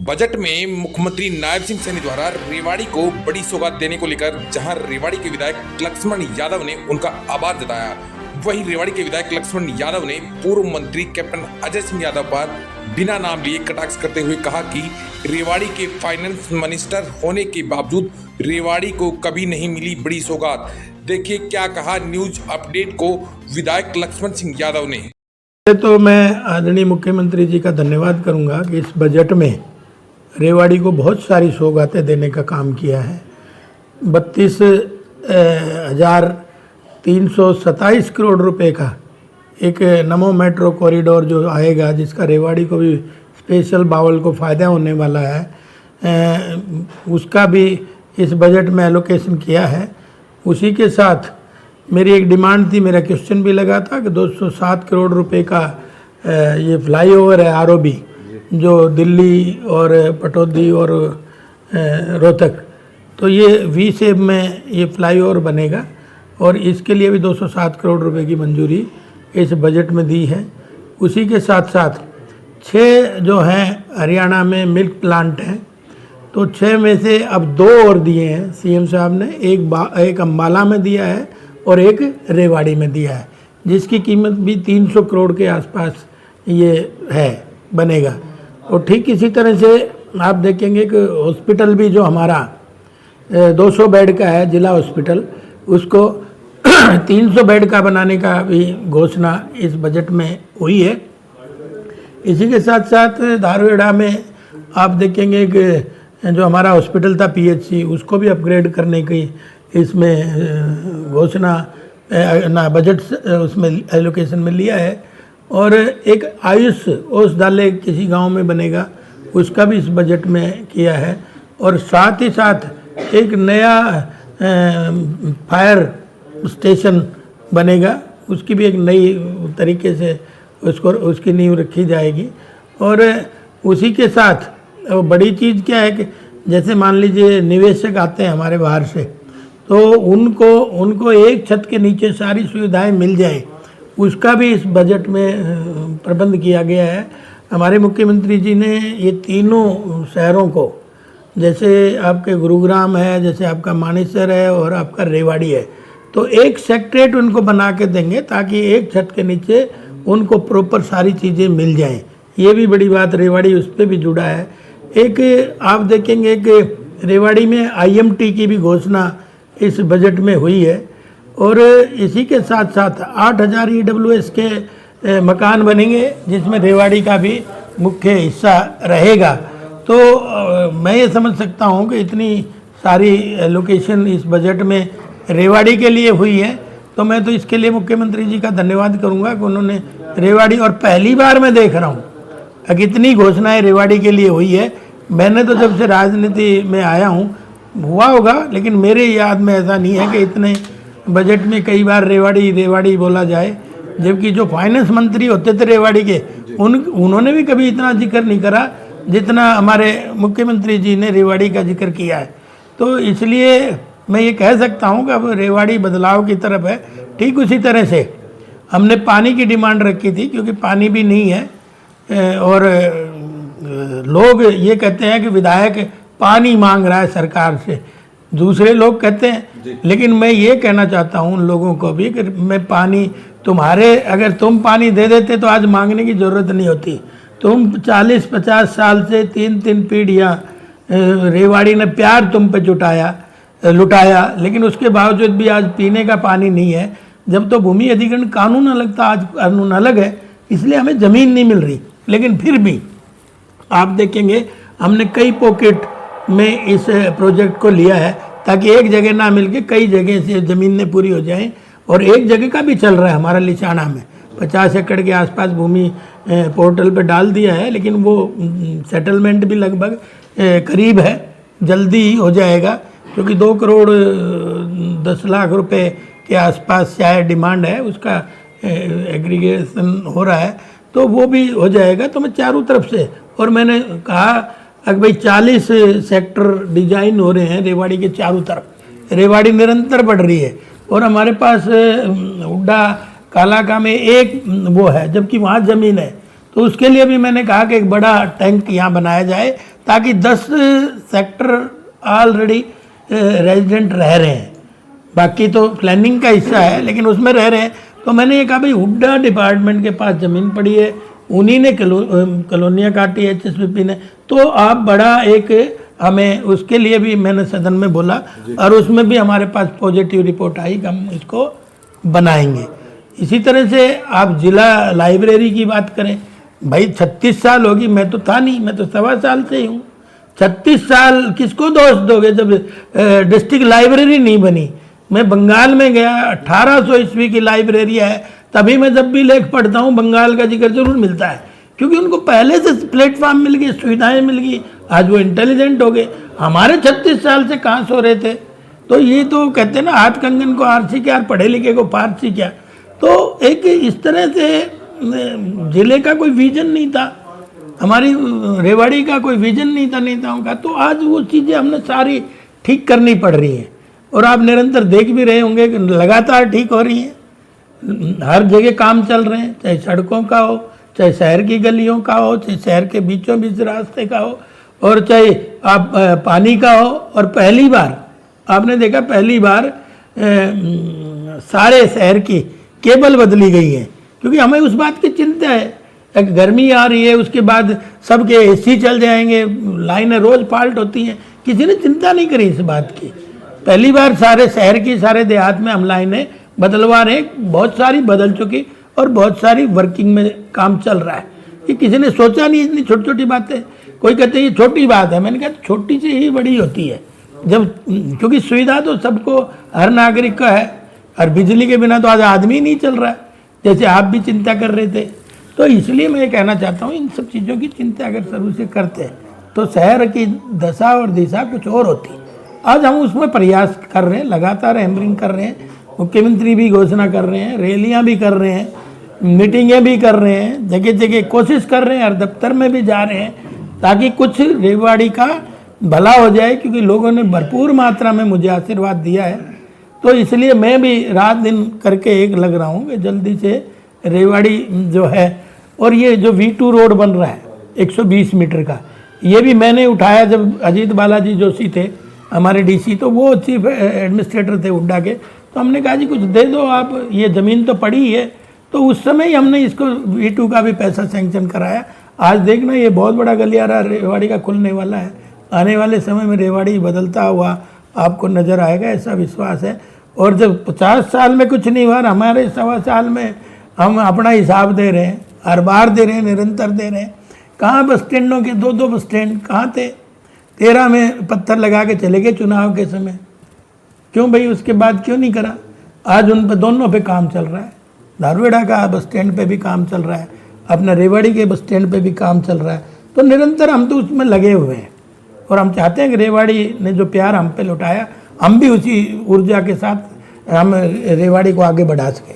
Budget में मुख्यमंत्री नायब सिंह सैनी द्वारा रेवाड़ी को बड़ी सौगात देने को लेकर जहां रेवाड़ी के विधायक लक्ष्मण यादव ने उनका आभार जताया, वहीं रेवाड़ी के विधायक लक्ष्मण यादव ने पूर्व मंत्री कैप्टन अजय सिंह यादव पर बिना नाम लिए कटाक्ष करते हुए कहा कि रेवाड़ी के फाइनेंस मिनिस्टर होने के बावजूद रेवाड़ी को कभी नहीं मिली बड़ी सौगात। देखिए क्या कहा न्यूज अपडेट को विधायक लक्ष्मण सिंह यादव ने। तो मैं आदरणीय मुख्यमंत्री जी का धन्यवाद करूंगा कि इस बजट में रेवाड़ी को बहुत सारी सौगातें देने का काम किया है। 32,327 करोड़ रुपए का एक नमो मेट्रो कॉरिडोर जो आएगा, जिसका रेवाड़ी को भी स्पेशल बावल को फ़ायदा होने वाला है, उसका भी इस बजट में एलोकेशन किया है। उसी के साथ मेरी एक डिमांड थी, मेरा क्वेश्चन भी लगा था कि 207 करोड़ रुपए का ये फ्लाईओवर है आरओबी, जो दिल्ली और पटौदी और रोहतक, तो ये वी शेप में ये फ्लाईओवर बनेगा और इसके लिए भी 207 करोड़ रुपए की मंजूरी इस बजट में दी है। उसी के साथ साथ 6 जो हैं हरियाणा में मिल्क प्लांट हैं, तो 6 में से अब 2 और दिए हैं सीएम साहब ने। एक अम्बाला में दिया है और एक रेवाड़ी में दिया है, जिसकी कीमत भी 300 करोड़ के आसपास ये है, बनेगा। और ठीक इसी तरह से आप देखेंगे कि हॉस्पिटल भी जो हमारा 200 बेड का है जिला हॉस्पिटल, उसको 300 बेड का बनाने का भी घोषणा इस बजट में हुई है। इसी के साथ साथ धारवेड़ा में आप देखेंगे कि जो हमारा हॉस्पिटल था पीएचसी, उसको भी अपग्रेड करने की इसमें घोषणा बजट उसमें एलोकेशन में लिया है। और एक आयुष औषधालय किसी गांव में बनेगा, उसका भी इस बजट में किया है। और साथ ही साथ एक नया फायर स्टेशन बनेगा, उसकी भी एक नई तरीके से उसकी नींव रखी जाएगी। और उसी के साथ बड़ी चीज़ क्या है कि जैसे मान लीजिए निवेशक आते हैं हमारे बाहर से, तो उनको एक छत के नीचे सारी सुविधाएं मिल जाए, उसका भी इस बजट में प्रबंध किया गया है। हमारे मुख्यमंत्री जी ने ये तीनों शहरों को, जैसे आपके गुरुग्राम है, जैसे आपका मानेसर है और आपका रेवाड़ी है, तो एक सेक्रेटरीट उनको बना के देंगे ताकि एक छत के नीचे उनको प्रॉपर सारी चीज़ें मिल जाएं। ये भी बड़ी बात, रेवाड़ी उस पर भी जुड़ा है। एक आप देखेंगे कि रेवाड़ी में आईएमटी की भी घोषणा इस बजट में हुई है। और इसी के साथ साथ 8000 ईडब्ल्यूएस के मकान बनेंगे, जिसमें रेवाड़ी का भी मुख्य हिस्सा रहेगा। तो मैं ये समझ सकता हूँ कि इतनी सारी एलोकेशन इस बजट में रेवाड़ी के लिए हुई है, तो मैं तो इसके लिए मुख्यमंत्री जी का धन्यवाद करूँगा कि उन्होंने रेवाड़ी, और पहली बार मैं देख रहा हूँ कि इतनी घोषणाएँ रेवाड़ी के लिए हुई है। मैंने तो जब से राजनीति में आया हूँ हुआ होगा, लेकिन मेरे याद में ऐसा नहीं है कि इतने बजट में कई बार रेवाड़ी बोला जाए। जबकि जो फाइनेंस मंत्री होते थे रेवाड़ी के, उन्होंने भी कभी इतना जिक्र नहीं करा जितना हमारे मुख्यमंत्री जी ने रेवाड़ी का जिक्र किया है। तो इसलिए मैं ये कह सकता हूँ कि अब रेवाड़ी बदलाव की तरफ है। ठीक उसी तरह से हमने पानी की डिमांड रखी थी, क्योंकि पानी भी नहीं है और लोग ये कहते हैं कि विधायक पानी मांग रहा है सरकार से, दूसरे लोग कहते हैं। लेकिन मैं ये कहना चाहता हूँ उन लोगों को भी कि मैं पानी अगर तुम पानी दे देते तो आज मांगने की ज़रूरत नहीं होती। तुम 40-50 साल से 3 पीढ़ियाँ रेवाड़ी ने प्यार तुम पे लुटाया, लेकिन उसके बावजूद भी आज पीने का पानी नहीं है। जब तो भूमि अधिग्रहण कानून अलग था, आज कानून अलग है, इसलिए हमें ज़मीन नहीं मिल रही। लेकिन फिर भी आप देखेंगे हमने कई पॉकेट में इस प्रोजेक्ट को लिया है, ताकि एक जगह ना मिलके कई जगह से ज़मीनें पूरी हो जाएं। और एक जगह का भी चल रहा है हमारा लिचाना में, 50 एकड़ के आसपास भूमि पोर्टल पे डाल दिया है, लेकिन वो सेटलमेंट भी लगभग करीब है, जल्दी ही हो जाएगा, क्योंकि 2 करोड़ 10 लाख रुपए के आसपास शायद डिमांड है, उसका एग्रीगेशन हो रहा है, तो वो भी हो जाएगा। तो मैं चारों तरफ से, और मैंने कहा अगर भाई 40 सेक्टर डिजाइन हो रहे हैं रेवाड़ी के चारों तरफ। रेवाड़ी निरंतर बढ़ रही है और हमारे पास हुड्डा कालाका में एक वो है, जबकि वहाँ ज़मीन है, तो उसके लिए भी मैंने कहा कि एक बड़ा टैंक यहाँ बनाया जाए ताकि 10 सेक्टर ऑलरेडी रेजिडेंट रह रहे हैं, बाकी तो प्लानिंग का हिस्सा है लेकिन उसमें रह रहे हैं। तो मैंने ये कहा भाई हुड्डा डिपार्टमेंट के पास ज़मीन पड़ी है, उन्हीं ने कॉलोनियाँ काटी है HSPP ने, तो आप बड़ा एक हमें उसके लिए भी मैंने सदन में बोला और उसमें भी हमारे पास पॉजिटिव रिपोर्ट आई कि हम इसको बनाएंगे। इसी तरह से आप जिला लाइब्रेरी की बात करें, भाई 36 साल होगी, मैं तो था नहीं, मैं तो 1.25 साल से ही हूँ। 36 साल किसको दोष दोगे जब डिस्ट्रिक्ट लाइब्रेरी नहीं बनी। मैं बंगाल में गया, 1800 ईस्वी की लाइब्रेरी है, तभी मैं जब भी लेख पढ़ता हूँ बंगाल का जिक्र जरूर मिलता है, क्योंकि उनको पहले से प्लेटफॉर्म मिल गई, सुविधाएं मिल गई, आज वो इंटेलिजेंट हो गए। हमारे 36 साल से कहाँ सो रहे थे। तो ये तो कहते हैं ना, हाथ कंगन को आरसी क्या, पढ़े लिखे को फारसी क्या। तो एक इस तरह से जिले का कोई विजन नहीं था, हमारी रेवाड़ी का कोई विजन नहीं था नेताओं का। तो आज वो चीज़ें हमने सारी ठीक करनी पड़ रही हैं और आप निरंतर देख भी रहे होंगे कि लगातार ठीक हो रही हैं। हर जगह काम चल रहे हैं, चाहे सड़कों का हो, चाहे शहर की गलियों का हो, चाहे शहर के बीचों बीच रास्ते का हो, और चाहे आप पानी का हो। और पहली बार आपने देखा, पहली बार सारे शहर की केबल बदली गई है, क्योंकि हमें उस बात की चिंता है। एक गर्मी आ रही है, उसके बाद सबके AC चल जाएंगे, लाइनें रोज फॉल्ट होती हैं, किसी ने चिंता नहीं करी इस बात की। पहली बार सारे शहर की, सारे देहात में हम लाइनें बदलवा रहे हैं, बहुत सारी बदल चुकी और बहुत सारी वर्किंग में काम चल रहा है। ये किसी ने सोचा नहीं, इतनी छोटी छोटी बातें। कोई कहते हैं ये छोटी बात है, मैंने कहा छोटी से ही बड़ी होती है जब, क्योंकि सुविधा तो सबको, हर नागरिक का है, और बिजली के बिना तो आज आदमी नहीं चल रहा है, जैसे आप भी चिंता कर रहे थे। तो इसलिए मैं ये कहना चाहता हूँ, इन सब चीज़ों की चिंता अगर शुरू से करते हैं तो शहर की दशा और दिशा कुछ और होती। आज हम उसमें प्रयास कर रहे हैं, लगातार हैमरिंग कर रहे हैं, मुख्यमंत्री भी घोषणा कर रहे हैं, रैलियाँ भी कर रहे हैं, मीटिंगें भी कर रहे हैं, जगह जगह कोशिश कर रहे हैं, हर दफ्तर में भी जा रहे हैं, ताकि कुछ रेवाड़ी का भला हो जाए, क्योंकि लोगों ने भरपूर मात्रा में मुझे आशीर्वाद दिया है। तो इसलिए मैं भी रात दिन करके एक लग रहा हूँ कि जल्दी से रेवाड़ी जो है, और ये जो V2 रोड बन रहा है 120 मीटर का, ये भी मैंने उठाया जब अजीत बालाजी जोशी थे हमारे DC, तो वो चीफ एडमिनिस्ट्रेटर थे हुड्डा के। तो हमने कहा जी कुछ दे दो आप, ये ज़मीन तो पड़ी है। तो उस समय ही हमने इसको V2 का भी पैसा सैंक्शन कराया। आज देखना ये बहुत बड़ा गलियारा रेवाड़ी का खुलने वाला है। आने वाले समय में रेवाड़ी बदलता हुआ आपको नज़र आएगा, ऐसा विश्वास है। और जब 50 साल में कुछ नहीं हुआ, हमारे 1.25 साल में हम अपना हिसाब दे रहे हैं, हर बार दे रहे हैं, निरंतर दे रहे हैं। कहाँ बस स्टैंडों के 2-2 बस स्टैंड कहाँ थे? 13 में पत्थर लगा के चले गए चुनाव के समय, क्यों भाई उसके बाद क्यों नहीं करा? आज उन पर दोनों पे काम चल रहा है। धारवेड़ा का बस स्टैंड पे भी काम चल रहा है, अपना रेवाड़ी के बस स्टैंड पे भी काम चल रहा है। तो निरंतर हम तो उसमें लगे हुए हैं और हम चाहते हैं कि रेवाड़ी ने जो प्यार हम पे लौटाया, हम भी उसी ऊर्जा के साथ हम रेवाड़ी को आगे बढ़ा सकें।